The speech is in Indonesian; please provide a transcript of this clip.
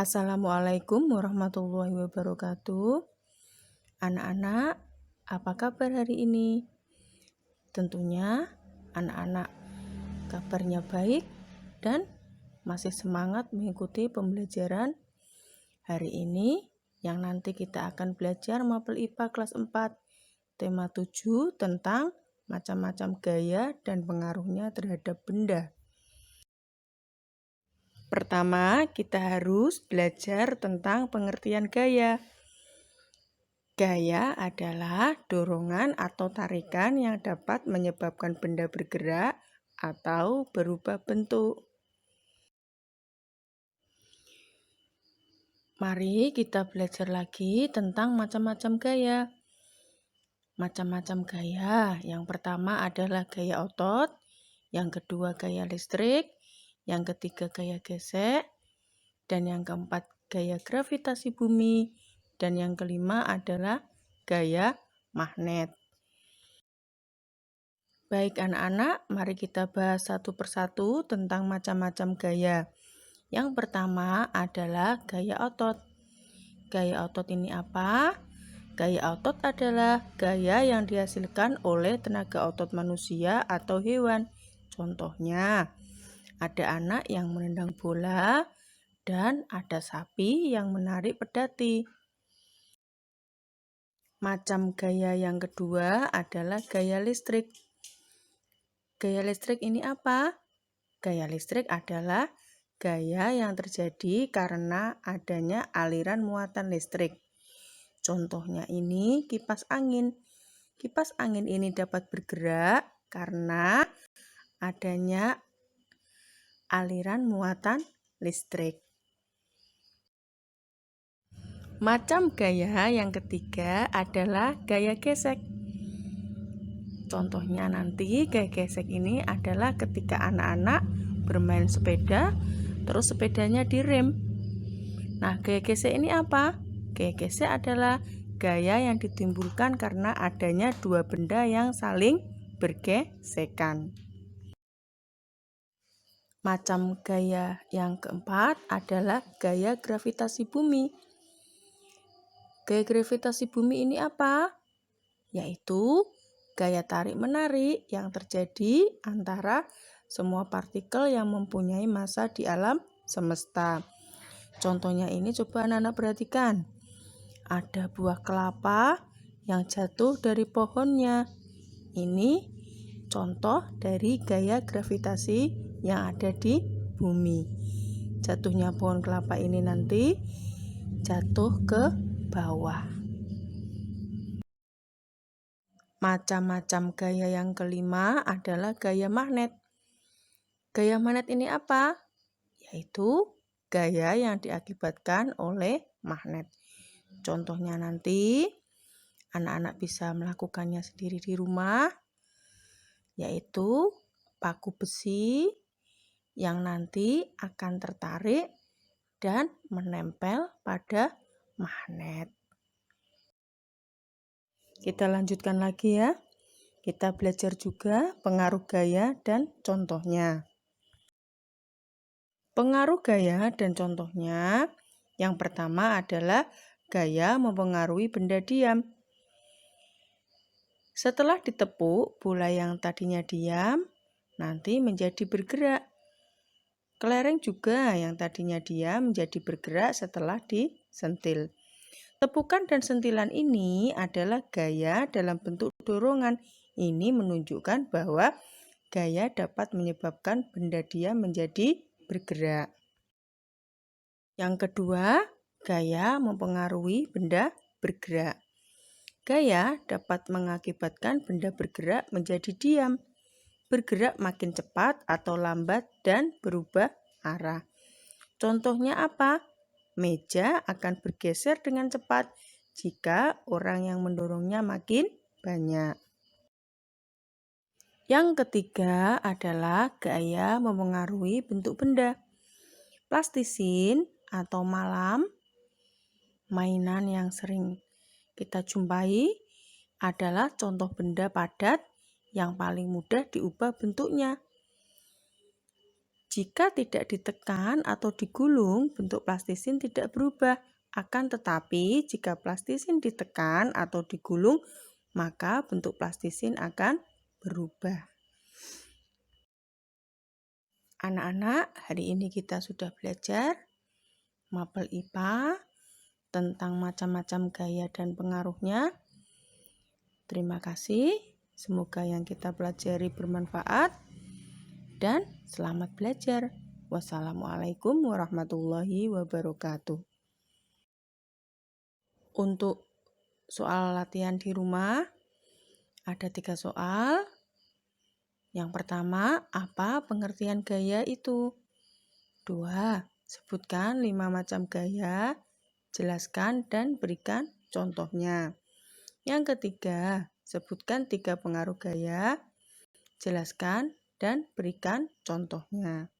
Assalamualaikum warahmatullahi wabarakatuh. Anak-anak, apa kabar hari ini? Tentunya anak-anak kabarnya baik dan masih semangat mengikuti pembelajaran hari ini yang nanti kita akan belajar mapel IPA kelas 4 tema 7 tentang macam-macam gaya dan pengaruhnya terhadap benda. Pertama, kita harus belajar tentang pengertian gaya. Gaya adalah dorongan atau tarikan yang dapat menyebabkan benda bergerak atau berubah bentuk. Mari kita belajar lagi tentang macam-macam gaya. Macam-macam gaya, yang pertama adalah gaya otot, yang kedua gaya listrik, yang ketiga gaya gesek, dan yang keempat gaya gravitasi bumi, dan yang kelima adalah gaya magnet. Baik anak-anak, mari kita bahas satu persatu tentang macam-macam gaya. Yang pertama adalah gaya otot. Gaya otot ini apa? Gaya otot adalah gaya yang dihasilkan oleh tenaga otot manusia atau hewan. Contohnya, ada anak yang menendang bola dan ada sapi yang menarik pedati. Macam gaya yang kedua adalah gaya listrik. Gaya listrik ini apa? Gaya listrik adalah gaya yang terjadi karena adanya aliran muatan listrik. Contohnya ini kipas angin. Kipas angin ini dapat bergerak karena adanya aliran muatan listrik. Macam gaya yang ketiga adalah gaya gesek. Contohnya nanti gaya gesek ini adalah ketika anak-anak bermain sepeda, terus sepedanya direm. Nah, gaya gesek ini apa? Gaya gesek adalah gaya yang ditimbulkan karena adanya dua benda yang saling bergesekan. Macam gaya yang keempat adalah gaya gravitasi bumi. Gaya gravitasi bumi ini apa? Yaitu gaya tarik-menarik yang terjadi antara semua partikel yang mempunyai massa di alam semesta. Contohnya ini coba anak-anak perhatikan. Ada buah kelapa yang jatuh dari pohonnya. Ini contoh dari gaya gravitasi yang ada di bumi. Jatuhnya pohon kelapa ini nanti jatuh ke bawah. Macam-macam gaya yang kelima adalah gaya magnet. Gaya magnet ini apa? Yaitu gaya yang diakibatkan oleh magnet. Contohnya nanti anak-anak bisa melakukannya sendiri di rumah, yaitu paku besi yang nanti akan tertarik dan menempel pada magnet. Kita lanjutkan lagi ya. Kita belajar juga pengaruh gaya dan contohnya. Pengaruh gaya dan contohnya, yang pertama adalah gaya mempengaruhi benda diam. Setelah ditepuk, bola yang tadinya diam nanti menjadi bergerak. Kelereng juga yang tadinya diam menjadi bergerak setelah disentil. Tepukan dan sentilan ini adalah gaya dalam bentuk dorongan. Ini menunjukkan bahwa gaya dapat menyebabkan benda diam menjadi bergerak. Yang kedua, gaya mempengaruhi benda bergerak. Gaya dapat mengakibatkan benda bergerak menjadi diam, bergerak makin cepat atau lambat, dan berubah arah. Contohnya apa? Meja akan bergeser dengan cepat jika orang yang mendorongnya makin banyak. Yang ketiga adalah gaya mempengaruhi bentuk benda. Plastisin atau malam, mainan yang sering kita jumpai, adalah contoh benda padat yang paling mudah diubah bentuknya. Jika tidak ditekan atau digulung, bentuk plastisin tidak berubah. Akan tetapi, jika plastisin ditekan atau digulung, maka bentuk plastisin akan berubah. Anak-anak, hari ini kita sudah belajar mapel IPA tentang macam-macam gaya dan pengaruhnya. Terima kasih. Semoga yang kita pelajari bermanfaat. Dan selamat belajar. Wassalamualaikum warahmatullahi wabarakatuh. Untuk soal latihan di rumah, ada 3 soal. Yang pertama, apa pengertian gaya itu? 2. Sebutkan 5 macam gaya, jelaskan dan berikan contohnya. Yang ketiga, sebutkan 3 pengaruh gaya, jelaskan dan berikan contohnya.